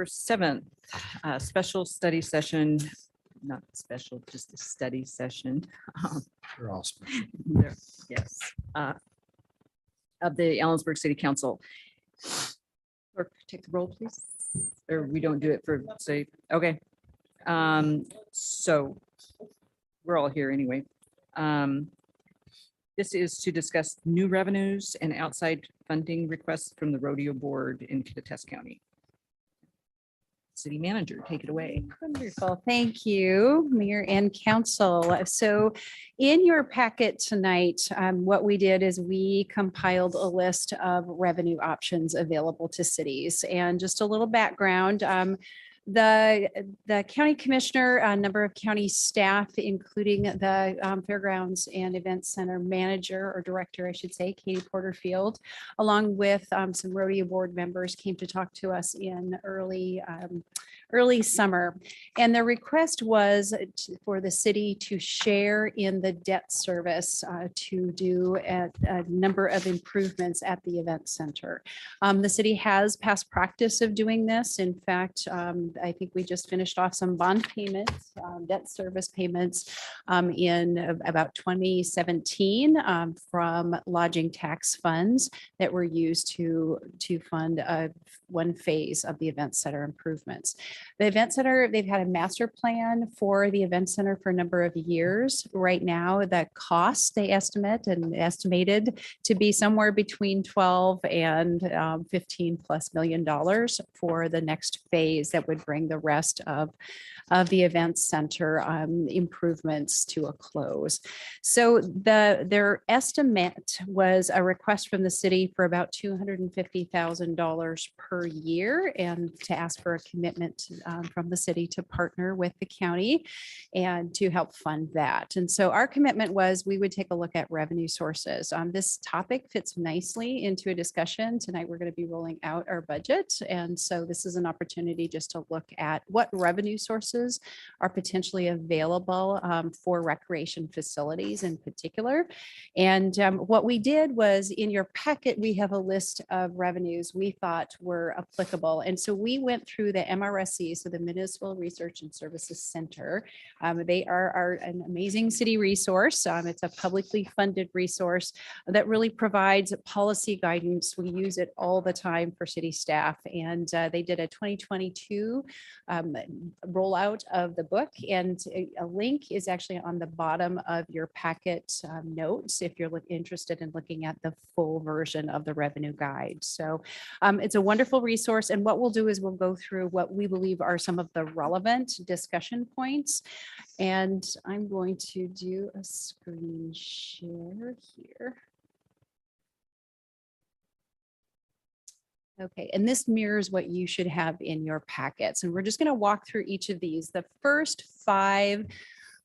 November 7th, special study session, not special, just a study session. They're all special. There- Yes. Of the Ellensburg City Council. Clerk, take the roll, please. Or we don't do it for, say, okay. So we're all here anyway. This is to discuss new revenues and outside funding requests from the rodeo board in Kittitas County. City manager, take it away. Wonderful. Thank you, Mayor and Council. So in your packet tonight, what we did is we compiled a list of revenue options available to cities. And just a little background, the county commissioner, a number of county staff, including the fairgrounds and event center manager or director, I should say, Katie Porterfield, along with some rodeo board members, came to talk to us in early summer. And the request was for the city to share in the debt service to do a number of improvements at the event center. The city has past practice of doing this. In fact, I think we just finished off some bond payments, debt service payments in about 2017 from lodging tax funds that were used to fund one phase of the event center improvements. The event center, they've had a master plan for the event center for a number of years. Right now, the cost they estimated to be somewhere between 12 and 15 plus $million for the next phase that would bring the rest of the event center improvements to a close. So their estimate was a request from the city for about $250,000 per year, and to ask for a commitment from the city to partner with the county and to help fund that. And so our commitment was we would take a look at revenue sources. This topic fits nicely into a discussion. Tonight, we're going to be rolling out our budget. And so this is an opportunity just to look at what revenue sources are potentially available for recreation facilities in particular. And what we did was, in your packet, we have a list of revenues we thought were applicable. And so we went through the MRSC, so the Municipal Research and Services Center. They are an amazing city resource. It's a publicly funded resource that really provides policy guidance. We use it all the time for city staff. And they did a 2022 rollout of the book, and a link is actually on the bottom of your packet notes if you're interested in looking at the full version of the revenue guide. So it's a wonderful resource, and what we'll do is we'll go through what we believe are some of the relevant discussion points. And I'm going to do a screen share here. Okay, and this mirrors what you should have in your packets. And we're just going to walk through each of these. The first 5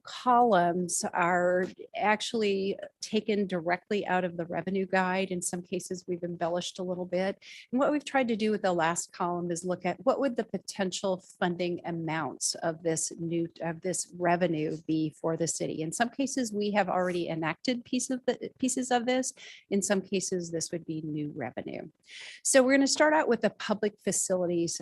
columns are actually taken directly out of the revenue guide. In some cases, we've embellished a little bit. And what we've tried to do with the last column is look at what would the potential funding amounts of this revenue be for the city. In some cases, we have already enacted pieces of this. In some cases, this would be new revenue. So we're going to start out with the public facilities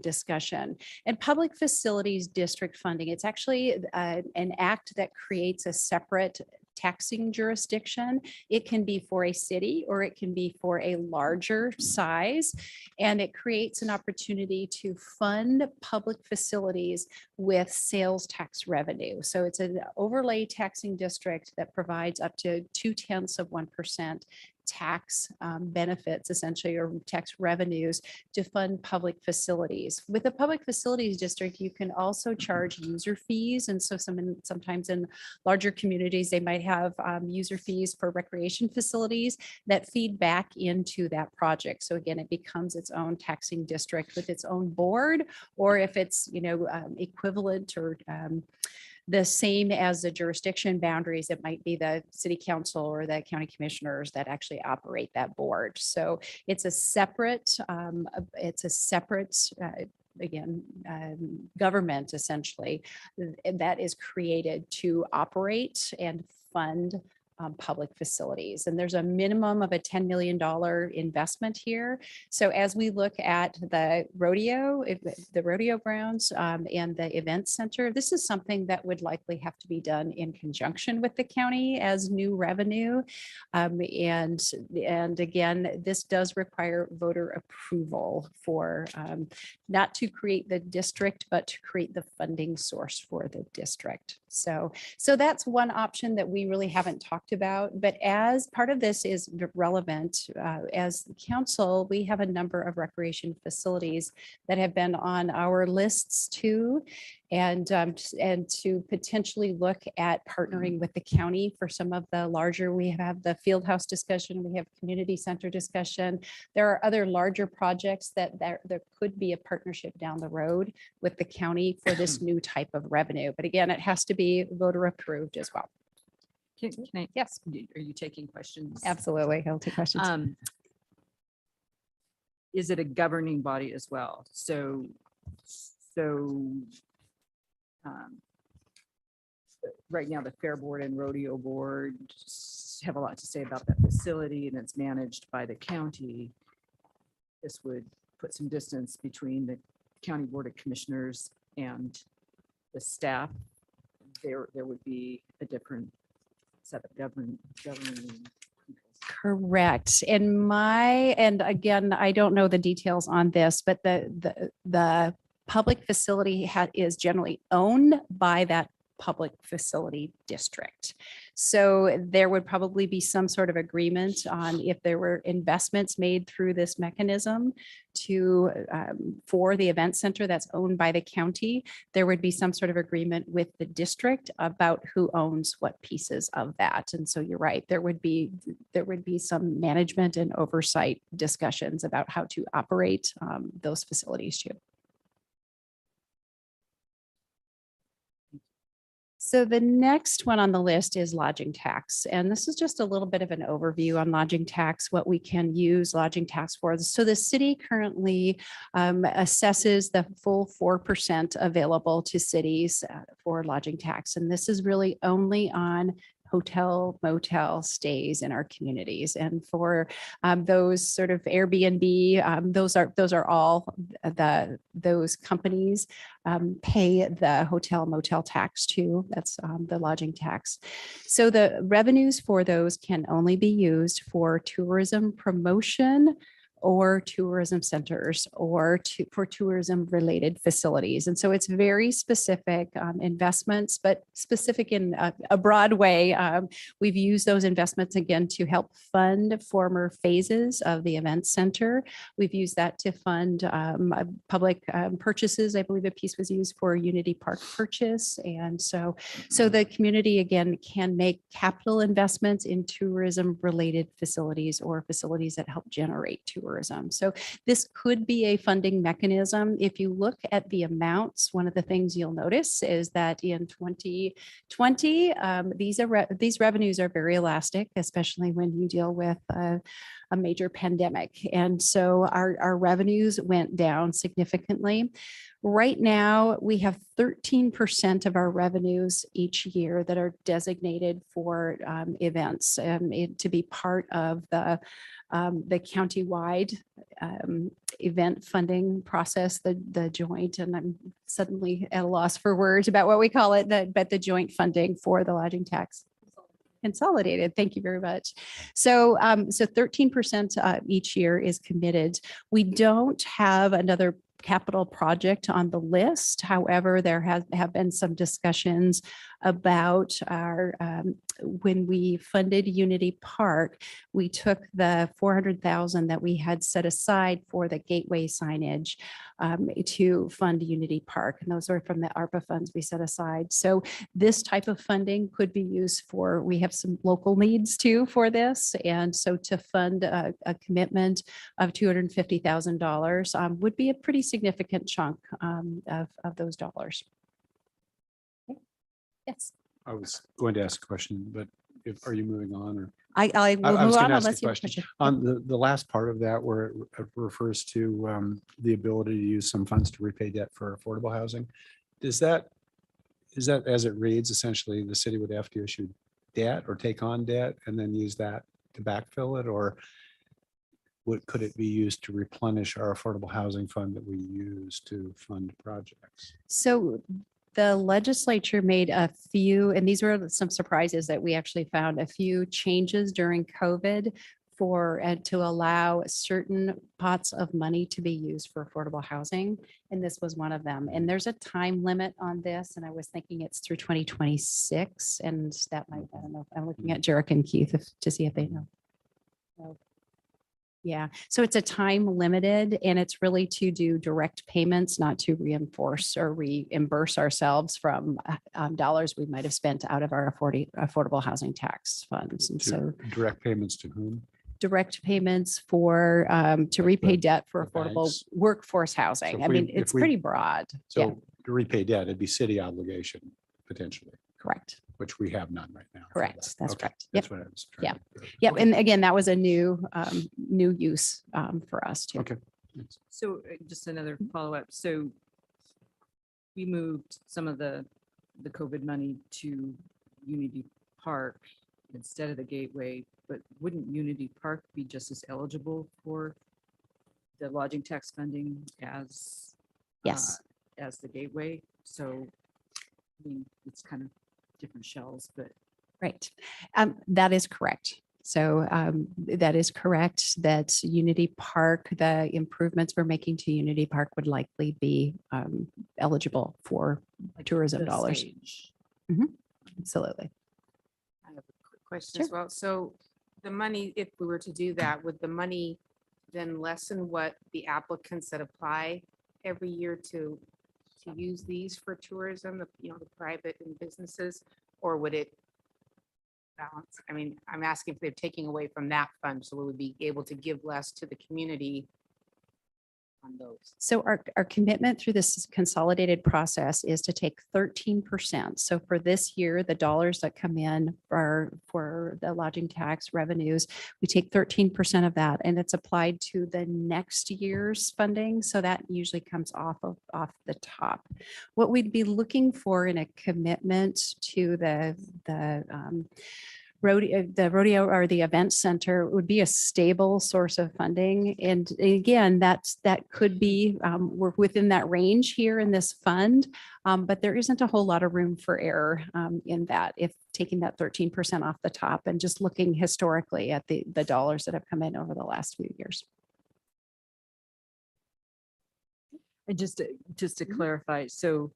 discussion. And public facilities district funding, it's actually an act that creates a separate taxing jurisdiction. It can be for a city or it can be for a larger size, and it creates an opportunity to fund public facilities with sales tax revenue. So it's an overlay taxing district that provides up to 0.2% tax benefits, essentially, or tax revenues to fund public facilities. With the public facilities district, you can also charge user fees. And so sometimes in larger communities, they might have user fees for recreation facilities that feed back into that project. So again, it becomes its own taxing district with its own board, or if it's, equivalent or the same as the jurisdiction boundaries, it might be the city council or the county commissioners that actually operate that board. So it's a separate, government essentially that is created to operate and fund public facilities. And there's a minimum of a $10 million investment here. So as we look at the rodeo grounds and the event center, this is something that would likely have to be done in conjunction with the county as new revenue. And again, this does require voter approval for not to create the district, but to create the funding source for the district. So that's one option that we really haven't talked about, but as part of this is relevant, as the council, we have a number of recreation facilities that have been on our lists too, and to potentially look at partnering with the county for some of the larger, we have the field house discussion, we have community center discussion. There are other larger projects that there could be a partnership down the road with the county for this new type of revenue. But again, it has to be voter approved as well. Can I, Yes, are you taking questions? absolutely. I'll take questions. Is it a governing body as well? So right now, the Fair Board and Rodeo Board have a lot to say about that facility, and it's managed by the county. This would put some distance between the County Board of Commissioners and the staff. There would be a different set of governing. Correct. And again, I don't know the details on this, but the public facility is generally owned by that public facility district. So there would probably be some sort of agreement on if there were investments made through this mechanism to for the event center that's owned by the county, there would be some sort of agreement with the district about who owns what pieces of that. And so you're right, there would be some management and oversight discussions about how to operate those facilities too. So the next one on the list is lodging tax. And this is just a little bit of an overview on lodging tax, what we can use lodging tax for. So the city currently assesses the full 4% available to cities for lodging tax. And this is really only on hotel, motel stays in our communities. And for those sort of Airbnb, those are all those companies pay the hotel motel tax too. That's the lodging tax. So the revenues for those can only be used for tourism promotion or tourism centers or for tourism related facilities. And so it's very specific investments, but specific in a broad way. We've used those investments again to help fund former phases of the event center. We've used that to fund public purchases. I believe a piece was used for Unity Park purchase. And so the community again can make capital investments in tourism related facilities or facilities that help generate tourism. So this could be a funding mechanism. If you look at the amounts, one of the things you'll notice is that in 2020, these revenues are very elastic, especially when you deal with a major pandemic. And so our revenues went down significantly. Right now, we have 13% of our revenues each year that are designated for events to be part of the county-wide event funding process, the joint, and I'm suddenly at a loss for words about what we call it, but the joint funding for the lodging tax. Consolidated. Thank you very much. So 13% each year is committed. We don't have another capital project on the list. However, there have been some discussions about our when we funded Unity Park, we took the $400,000 that we had set aside for the gateway signage to fund Unity Park. And those are from the ARPA funds we set aside. So this type of funding could be used for, we have some local needs too for this. And so to fund a commitment of $250,000 would be a pretty significant chunk of those dollars. Okay. Yes. I was going to ask a question, but are you moving on or? I will I was move going on to ask a unless you have a question. question. On the last part of that, where it refers to the ability to use some funds to repay debt for affordable housing, is that as it reads, essentially the city would have to issue debt or take on debt and then use that to backfill it? Or could it be used to replenish our affordable housing fund that we use to fund projects? So the legislature made a few, and these were some surprises that we actually found, a few changes during COVID for, to allow certain pots of money to be used for affordable housing. And this was one of them. And there's a time limit on this. And I was thinking it's through 2026. And that might, I don't know, I'm looking at Jarek and Keith to see if they know. No. Yeah, so it's a time limited and it's really to do direct payments, not to reinforce or reimburse ourselves from dollars we might have spent out of our affordable housing tax funds. And so Direct payments to whom? direct payments for, to repay debt for the affordable banks. workforce housing. if I we- mean, if it's we- pretty broad. Yeah, So to repay debt, it'd be city obligation potentially, correct. which we have none right now. for Correct. that. That's Okay, correct. Yep. That's what I was Yeah. trying to. Yep. Okay. And again, that was a new use for us too. Okay. So just another follow-up. So we moved some of the COVID money to Unity Park instead of the Gateway, but wouldn't Unity Park be just as eligible for the lodging tax funding as Yes. as the Gateway? So I mean, it's kind of different shells, but Right. That is correct. So that is correct that Unity Park, the improvements we're making to Unity Park would likely be eligible for like tourism the dollars. stage. Absolutely. I have a quick question as well. So the money, if we were to do that, would the money then lessen what the applicants that apply every year to use these for tourism, the private and businesses, or would it balance? I mean, I'm asking if they're taking away from that fund, so we would be able to give less to the community on those. So our commitment through this consolidated process is to take 13%. So for this year, the dollars that come in for the lodging tax revenues, we take 13% of that and it's applied to the next year's funding. So that usually comes off the top. What we'd be looking for in a commitment to the rodeo or the event center would be a stable source of funding. And again, that could be, we're within that range here in this fund, but there isn't a whole lot of room for error in that, if taking that 13% off the top and just looking historically at the dollars that have come in over the last few years. And just to clarify, so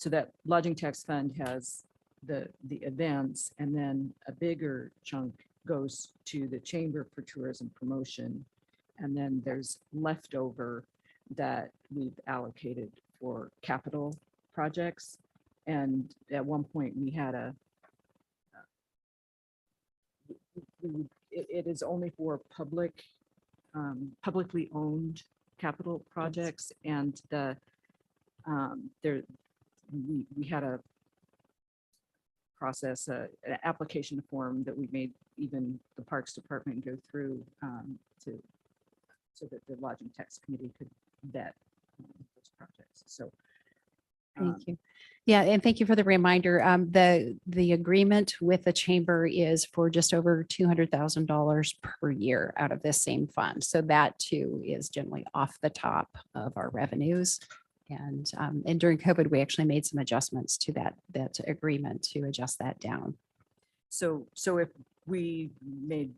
that lodging tax fund has the events, and then a bigger chunk goes to the Chamber for Tourism Promotion. And then there's leftover that we've allocated for capital projects. And at one point we had it is only for publicly owned capital projects, and we had a process, an application form that we made even the Parks Department go through so that the Lodging Tax Committee could vet those projects. So Thank you. Yeah, and thank you for the reminder. The agreement with the chamber is for just over $200,000 per year out of this same fund. So that too is generally off the top of our revenues. And during COVID, we actually made some adjustments to that agreement to adjust that down. So if we made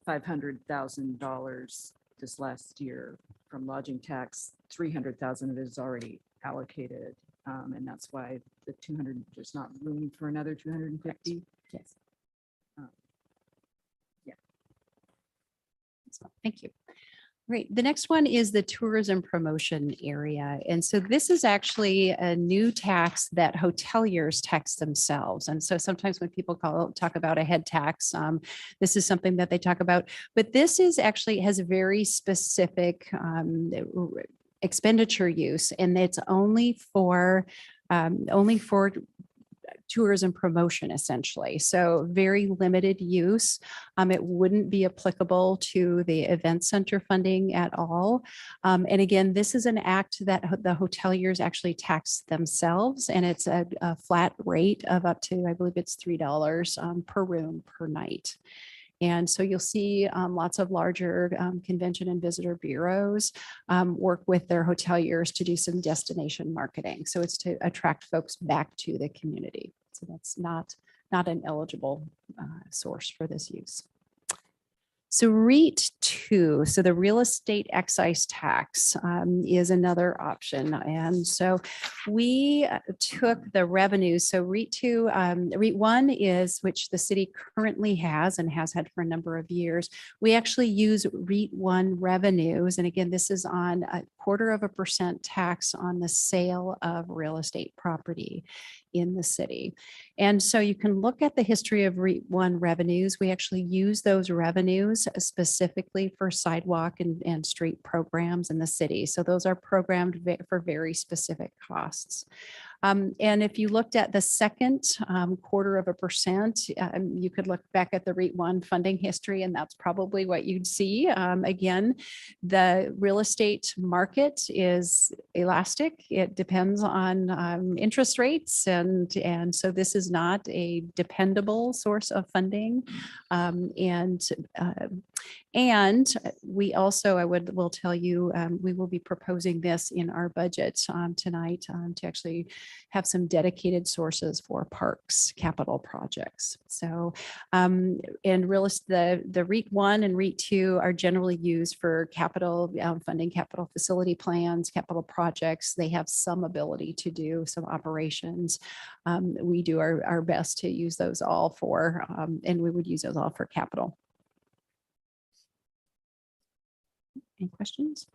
$500,000 this last year from lodging tax, 300,000 of it is already allocated. And that's why the 200, there's not room for another 250. Yes. Yeah. So, thank you. Great. The next one is the tourism promotion area. And so this is actually a new tax that hoteliers tax themselves. And so sometimes when people talk about a head tax, this is something that they talk about, but this is actually has a very specific expenditure use, and it's only for tourism promotion essentially. So very limited use. It wouldn't be applicable to the event center funding at all. And again, this is an act that the hoteliers actually tax themselves, and it's a flat rate of up to, I believe it's $3 per room per night. And so you'll see lots of larger convention and visitor bureaus work with their hoteliers to do some destination marketing. So it's to attract folks back to the community. So that's not an eligible source for this use. So REIT 2, so the real estate excise tax is another option. And so we took the revenues. So REIT 2, REIT 1 is, which the city currently has and has had for a number of years. We actually use REIT 1 revenues. And again, this is on 0.25% tax on the sale of real estate property in the city. And so you can look at the history of REIT 1 revenues. We actually use those revenues specifically for sidewalk and street programs in the city. So those are programmed for very specific costs. And if you looked at the second 0.25%, you could look back at the REIT 1 funding history, and that's probably what you'd see. Again, the real estate market is elastic. It depends on interest rates. And so this is not a dependable source of funding. And we also, will tell you, we will be proposing this in our budget tonight to actually have some dedicated sources for parks capital projects. So, and the REIT 1 and REIT 2 are generally used for capital funding, capital facility plans, capital projects. They have some ability to do some operations. We do our best to use those all for, and we would use those all for capital. Any questions?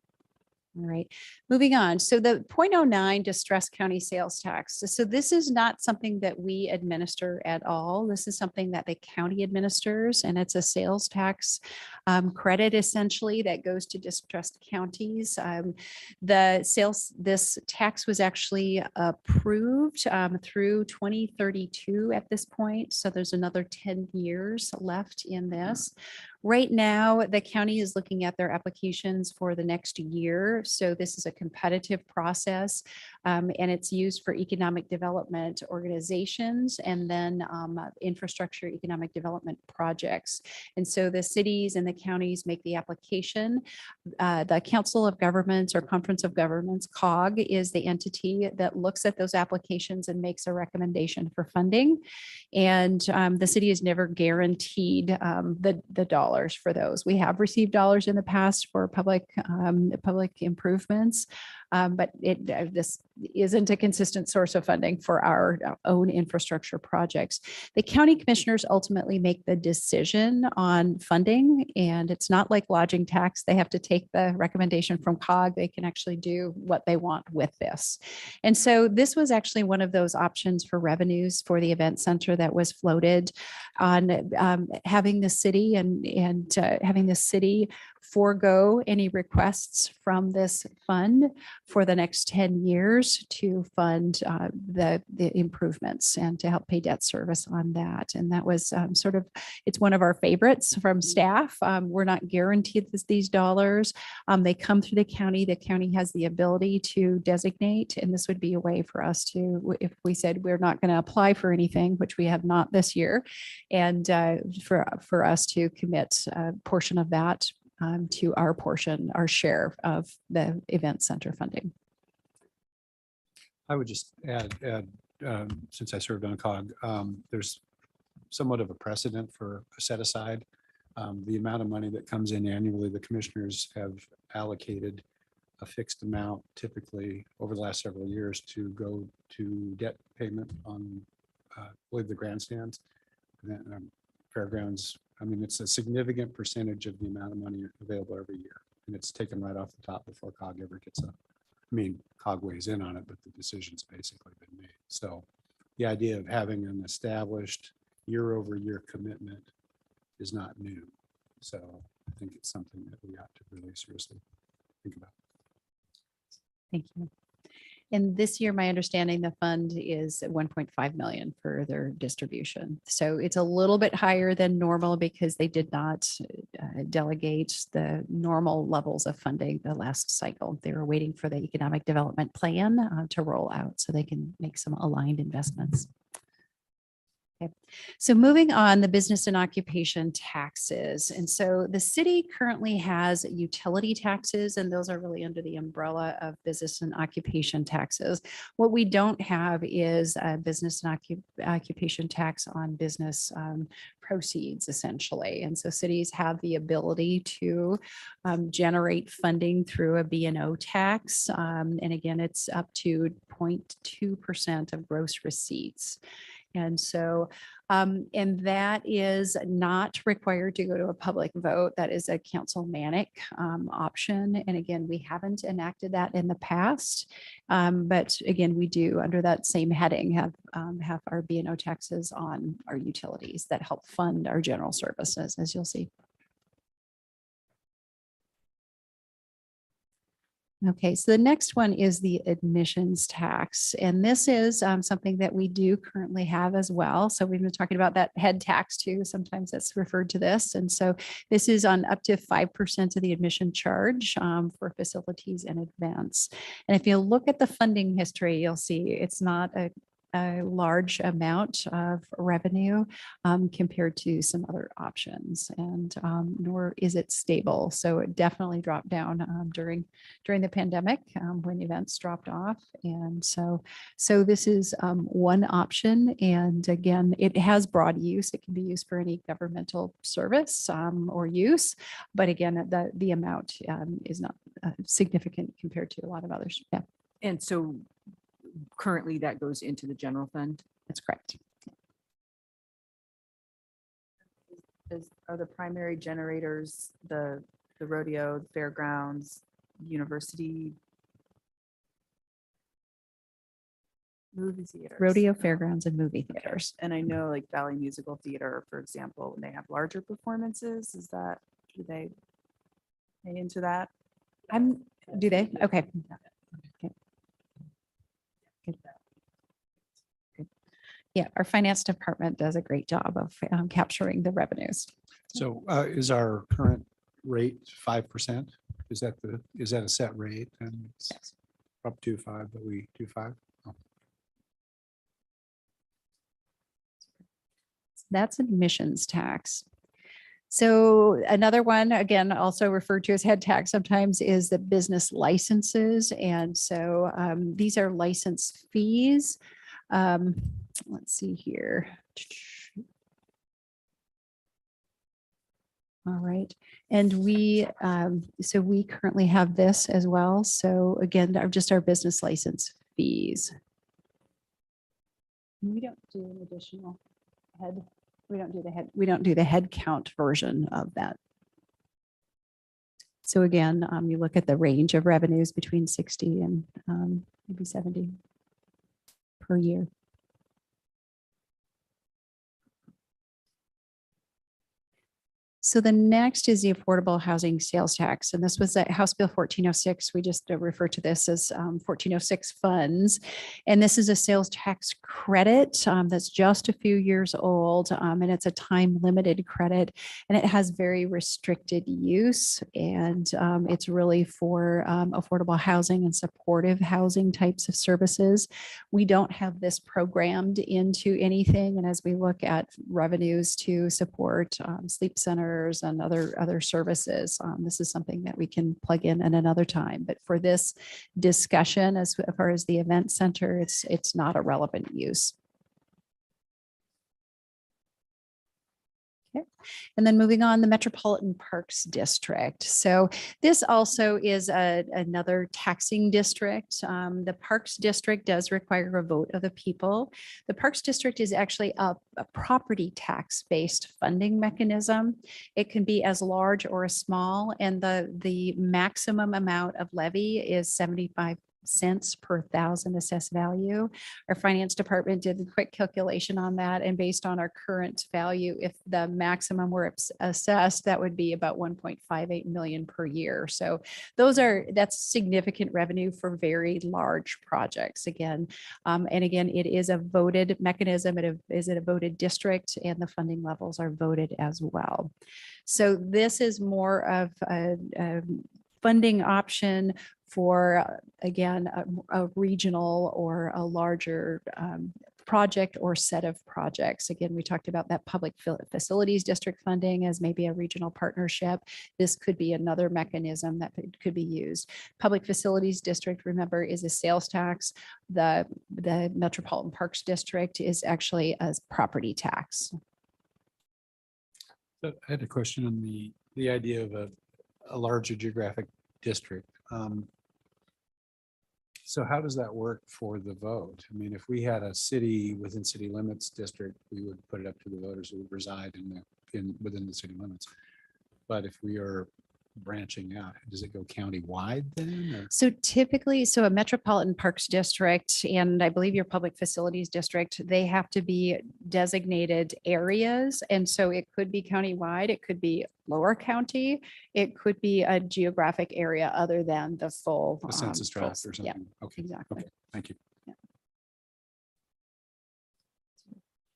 All right, moving on. So the 0.09 distressed county sales tax. So this is not something that we administer at all. This is something that the county administers, and it's a sales tax credit essentially that goes to distressed counties. This tax was actually approved through 2032 at this point. So there's another 10 years left in this. Right now, the county is looking at their applications for the next year. So this is a competitive process, and it's used for economic development organizations and then infrastructure economic development projects. And so the cities and the counties make the application. The Council of Governments or Conference of Governments, COG, is the entity that looks at those applications and makes a recommendation for funding. And the city is never guaranteed the dollars for those. We have received dollars in the past for public improvements, but this isn't a consistent source of funding for our own infrastructure projects. The county commissioners ultimately make the decision on funding, and it's not like lodging tax. They have to take the recommendation from COG. They can actually do what they want with this. And so this was actually one of those options for revenues for the event center that was floated on having the city and having the city forego any requests from this fund for the next 10 years to fund the improvements and to help pay debt service on that. And that was it's one of our favorites from staff. We're not guaranteed these dollars. They come through the county. The county has the ability to designate, and this would be a way for us to, if we said we're not going to apply for anything, which we have not this year, and for us to commit a portion of that to our portion, our share of the event center funding. I would just add, since I served on COG, there's somewhat of a precedent for a set aside. The amount of money that comes in annually, the commissioners have allocated a fixed amount typically over the last several years to go to debt payment on, I believe, the grandstands, and then, fairgrounds. I mean, it's a significant percentage of the amount of money available every year. And it's taken right off the top before COG ever gets up. I mean, COG weighs in on it, but the decision's basically been made. So the idea of having an established year-over-year commitment is not new. So I think it's something that we ought to really seriously think about. Thank you. And this year, my understanding, the fund is at 1.5 million for their distribution. So it's a little bit higher than normal because they did not delegate the normal levels of funding the last cycle. They were waiting for the economic development plan to roll out so they can make some aligned investments. Okay. So moving on, the business and occupation taxes. And so the city currently has utility taxes, and those are really under the umbrella of business and occupation taxes. What we don't have is a business and occupation tax on business proceeds, essentially. And so cities have the ability to generate funding through a B&O tax. And again, it's up to 0.2% of gross receipts. And so, and that is not required to go to a public vote. That is a councilmanic option. And again, we haven't enacted that in the past. But again, we do under that same heading have our B&O taxes on our utilities that help fund our general services, as you'll see. Okay, so the next one is the admissions tax, and this is something that we do currently have as well. So we've been talking about that head tax too. Sometimes that's referred to this. And so this is on up to 5% of the admission charge for facilities and events. And if you look at the funding history, you'll see it's not a large amount of revenue compared to some other options, and nor is it stable. So it definitely dropped down during the pandemic when events dropped off. And so this is one option. And again, it has broad use. It can be used for any governmental service or use. But again, the amount is not significant compared to a lot of others. Yeah, And so currently that goes into the general fund. that's correct. Are the primary generators the rodeo, the fairgrounds, university? Movie theaters. Rodeo, fairgrounds, and movie theaters. And I know like Valley Musical Theater, for example, when they have larger performances, do they pay into that? Do they? Okay. Yeah, our finance department does a great job of capturing the revenues. So is our current rate 5%? Is that a set rate? And it's Yes. up to 5, but we do 5? Oh. That's admissions tax. So another one, again, also referred to as head tax sometimes, is the business licenses. And so these are license fees. Let's see here. All right. And so we currently have this as well. So again, just our business license fees. We don't do an additional head. We don't do the head count version of that. So again, you look at the range of revenues between 60 and maybe 70 per year. So the next is the affordable housing sales tax. And this was at House Bill 1406. We just refer to this as 1406 funds. And this is a sales tax credit that's just a few years old. And it's a time limited credit, and it has very restricted use. And it's really for affordable housing and supportive housing types of services. We don't have this programmed into anything. And as we look at revenues to support sleep centers and other services, this is something that we can plug in at another time. But for this discussion, as far as the event center, it's not a relevant use. Okay. And then moving on, the Metropolitan Parks District. So this also is another taxing district. The Parks District does require a vote of the people. The Parks District is actually a property tax-based funding mechanism. It can be as large or as small, and the maximum amount of levy is cents per thousand assessed value. Our finance department did a quick calculation on that, and based on our current value, if the maximum were assessed, that would be about 1.58 million per year. So that's significant revenue for very large projects again. And again, it is a voted mechanism. It is a voted district, and the funding levels are voted as well. So this is more of a funding option for, again, a regional or a larger project or set of projects. Again, we talked about that public facilities district funding as maybe a regional partnership. This could be another mechanism that could be used. Public facilities district, remember, is a sales tax. The Metropolitan Parks District is actually a property tax. So I had a question on the idea of a larger geographic district. So how does that work for the vote? I mean, if we had a city within city limits district, we would put it up to the voters who would reside within the city limits. But if we are branching out, does it go county-wide then? Or? So typically, a Metropolitan Parks District, and I believe your Public Facilities District, they have to be designated areas. And so it could be countywide, it could be lower county, it could be a geographic area other than the full. A census full- tract or Yeah, something? Okay, exactly. okay, thank you.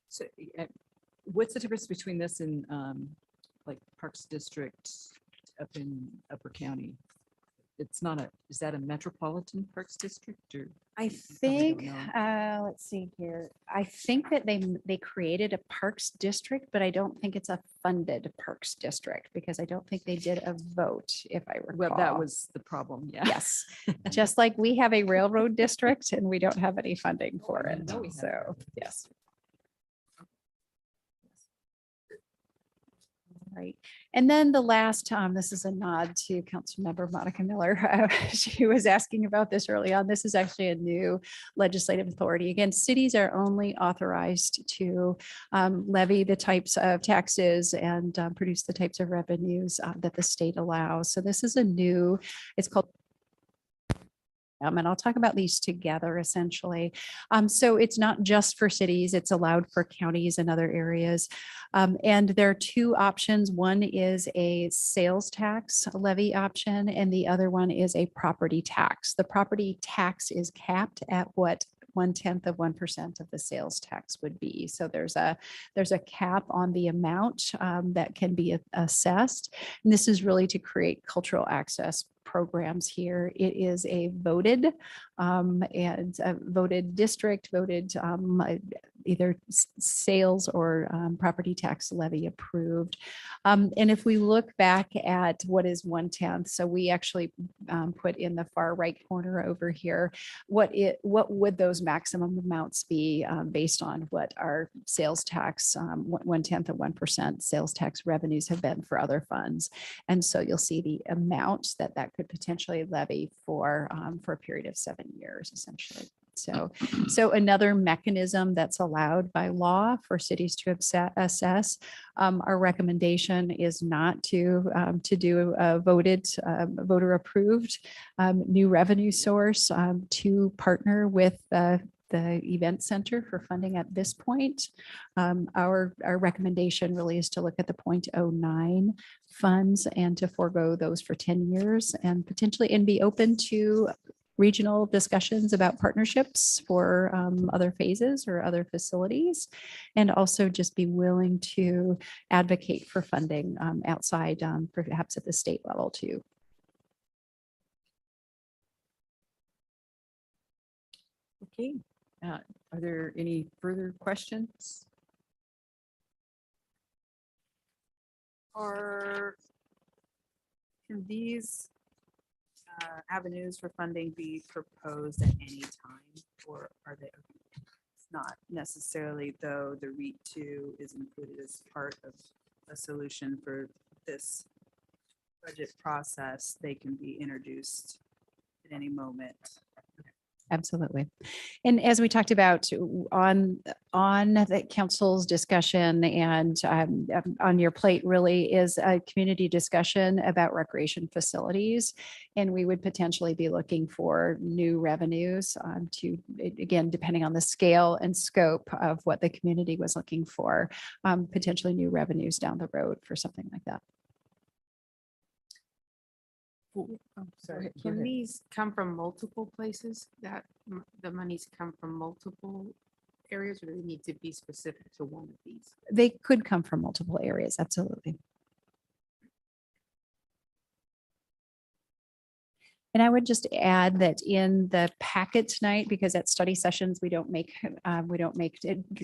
So what's the difference between this and like Parks District up in Upper County? It's not is that a Metropolitan Parks District or? I probably think, don't let's see here. I think that they created a Parks District, but I don't think it's a funded Parks District because I don't think they did a vote, if I recall. Well, that was the problem, yeah. Yes, just like we have a railroad district and we don't have any funding for I it. didn't know we had So, that. yes. Right. And then the last, this is a nod to Councilmember Monica Miller. She was asking about this early on. This is actually a new legislative authority. Again, cities are only authorized to levy the types of taxes and produce the types of revenues that the state allows. So this is it's called and I'll talk about these together essentially. So it's not just for cities, it's allowed for counties and other areas. And there are two options. One is a sales tax levy option, and the other one is a property tax. The property tax is capped at what 1/10 of 1% of the sales tax would be. So there's a cap on the amount that can be assessed. And this is really to create cultural access programs here. It is a voted and a voted district, voted either sales or property tax levy approved. And if we look back at what is 1/10, so we actually put in the far right corner over here, what would those maximum amounts be based on what our sales tax 1/10 of 1% sales tax revenues have been for other funds. And so you'll see the amount that could potentially levy for a period of 7 years, essentially. So another mechanism that's allowed by law for cities to assess. Our recommendation is not to do a voter approved new revenue source to partner with the event center for funding at this point. Our recommendation really is to look at the 0.09 funds and to forego those for 10 years and potentially be open to regional discussions about partnerships for other phases or other facilities, and also just be willing to advocate for funding outside, perhaps at the state level too. Okay, are there any further questions? Can these avenues for funding be proposed at any time, or are they? It's not necessarily, though the REIT 2 is included as part of a solution for this budget process. They can be introduced at any moment. Absolutely. And as we talked about on the council's discussion and on your plate really is a community discussion about recreation facilities. And we would potentially be looking for new revenues again, depending on the scale and scope of what the community was looking for, potentially new revenues down the road for something like that. Sorry, go Can ahead. these come from multiple places that the monies come from multiple areas, or do they need to be specific to one of these? They could come from multiple areas. Absolutely. And I would just add that in the packet tonight, because at study sessions, we don't make,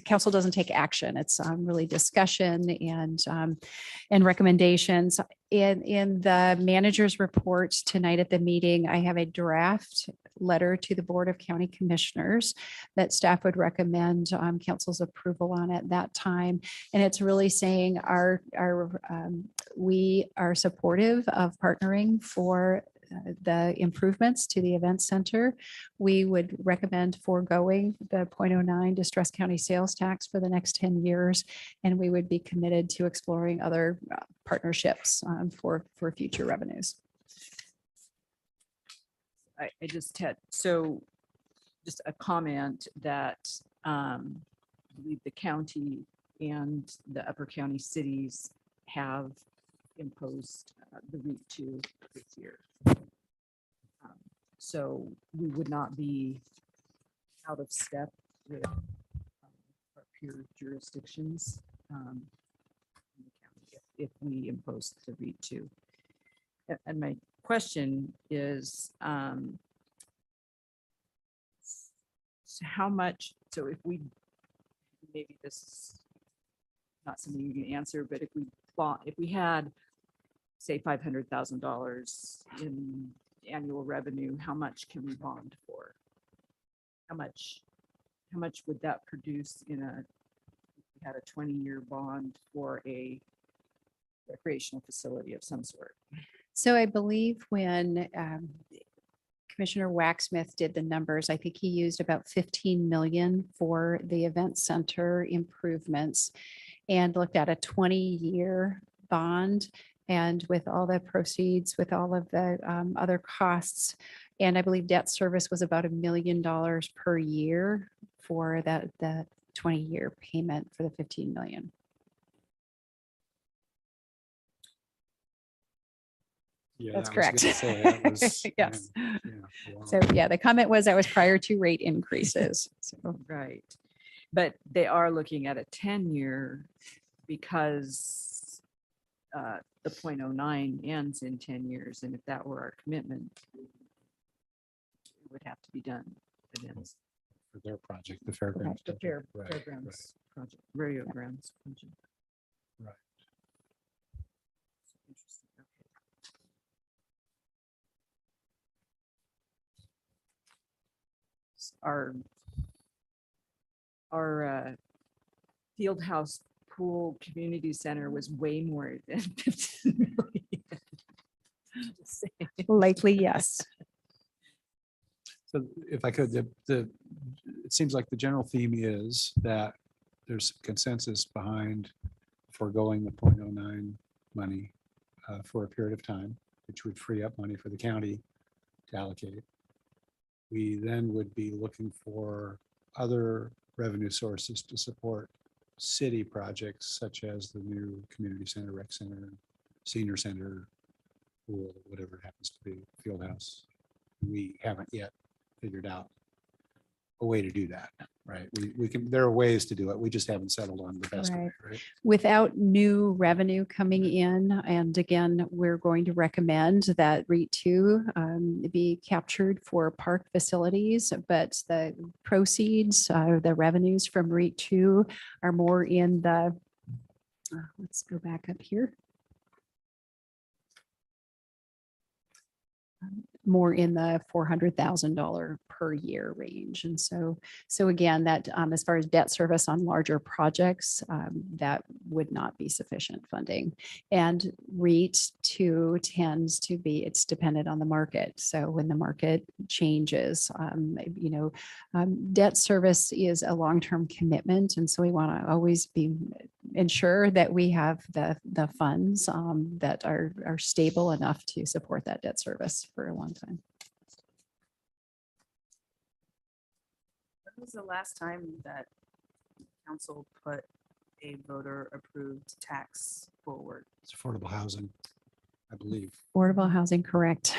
council doesn't take action. It's really discussion and recommendations. In the manager's report tonight at the meeting, I have a draft letter to the Board of County Commissioners that staff would recommend council's approval on at that time. And it's really saying we are supportive of partnering for the improvements to the event center. We would recommend foregoing the 0.09 distress county sales tax for the next 10 years. And we would be committed to exploring other partnerships for future revenues. I just had, so just a comment that I believe the county and the upper county cities have imposed the REIT 2 this year. So we would not be out of step with our peer jurisdictions in the county if we impose the REIT 2. And my question is, so how much, so if we, maybe this is not something you can answer, but if we had, say, $500,000 in annual revenue, how much can we bond for? How much would that produce if we had a 20-year bond for a recreational facility of some sort? So I believe when Commissioner Waxsmith did the numbers, I think he used about 15 million for the event center improvements and looked at a 20-year bond. And with all the proceeds, with all of the other costs, and I believe debt service was about $1 million per year for that 20-year payment for the 15 million. Yeah, That's I was gonna correct. say, that was, Yes. yeah, wow. So yeah, the comment was that was prior to rate increases. So Right. But they are looking at a 10-year because the 0.09 ends in 10 years. And if that were our commitment, it would have to be done. It ends. For their project, the fairgrounds. The project. Right, right. fairgrounds project, rodeo grounds project. Right. Interesting. Okay. Our field house pool community center was way more than 15 million. Just saying. likely, yes. So if I could, it seems like the general theme is that there's consensus behind foregoing the 0.09 money for a period of time, which would free up money for the county to allocate. We then would be looking for other revenue sources to support city projects such as the new community center, rec center, senior center, pool, whatever it happens to be, field house. We haven't yet figured out a way to do that, right? We can, there are ways to do it. We just haven't settled on the best way, right? Without new revenue coming in, and again, we're going to recommend that REIT 2 be captured for park facilities, but the proceeds, the revenues from REIT 2 are more in the, let's go back up here. more in the $400,000 per year range. And so again, that as far as debt service on larger projects, that would not be sufficient funding. And REIT 2 tends to be, it's dependent on the market. So when the market changes, debt service is a long-term commitment. And so we want to always ensure that we have the funds that are stable enough to support that debt service for a long time. When was the last time that council put a voter approved tax forward? It's affordable housing, I believe. Affordable housing, correct.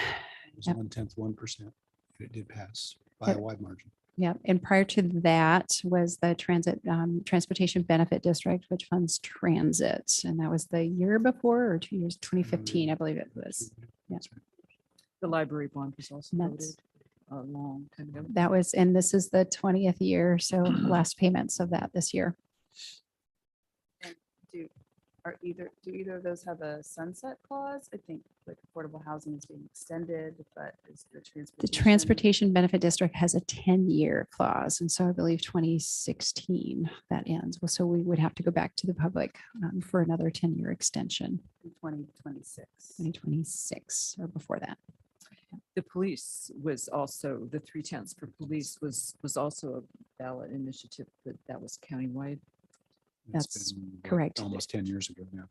It was Yep. 1/10, 1%. And it did pass by a Yep. wide margin. Yeah, and prior to that was the Transportation Benefit District, which funds transit. And that was the year before or 2 years, 2015, I believe it was. Yeah. That's right. The library bond was also That's- voted a long time ago. That was, and this is the 20th year, so last payments of that this year. Do either of those have a sunset clause? I think like affordable housing is being extended, but is the transportation? The Transportation Benefit District has a 10-year clause, and so I believe 2016 that ends. Well, so we would have to go back to the public for another 10-year extension, 2026. 2026 or before that. The police was also, the 3/10 for police was also a ballot initiative, but that was countywide. It's That's been, what, correct. Almost 10 years ago now.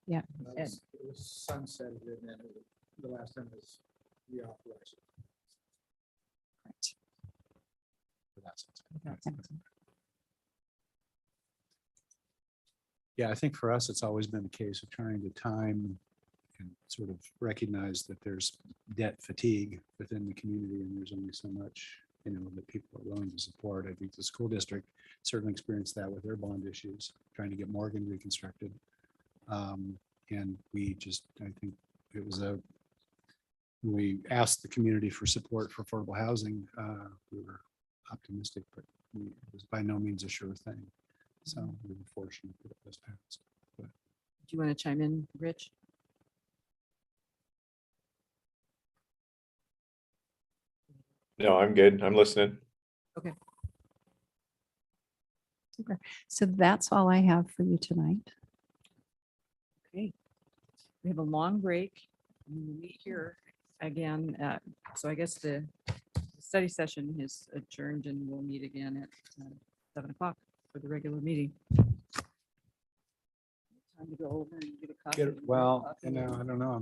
And It was sunsetted and then the last time was reauthorized. Correct. For that sense. Yeah, I think for us, it's always been a case of trying to time and sort of recognize that there's debt fatigue within the community and there's only so much, that people are willing to support. I think the school district certainly experienced that with their bond issues, trying to get Morgan reconstructed. And I think it was we asked the community for support for affordable housing. We were optimistic, but it was by no means a sure thing. So we were fortunate that it was passed. do you want to chime in, Rich? No, I'm good. I'm listening. So that's all I have for you tonight. Okay. We have a long break. We will meet here again. So I guess the study session is adjourned and we'll meet again at 7 o'clock for the regular meeting. Time to go over and get a coffee. Well, I don't know.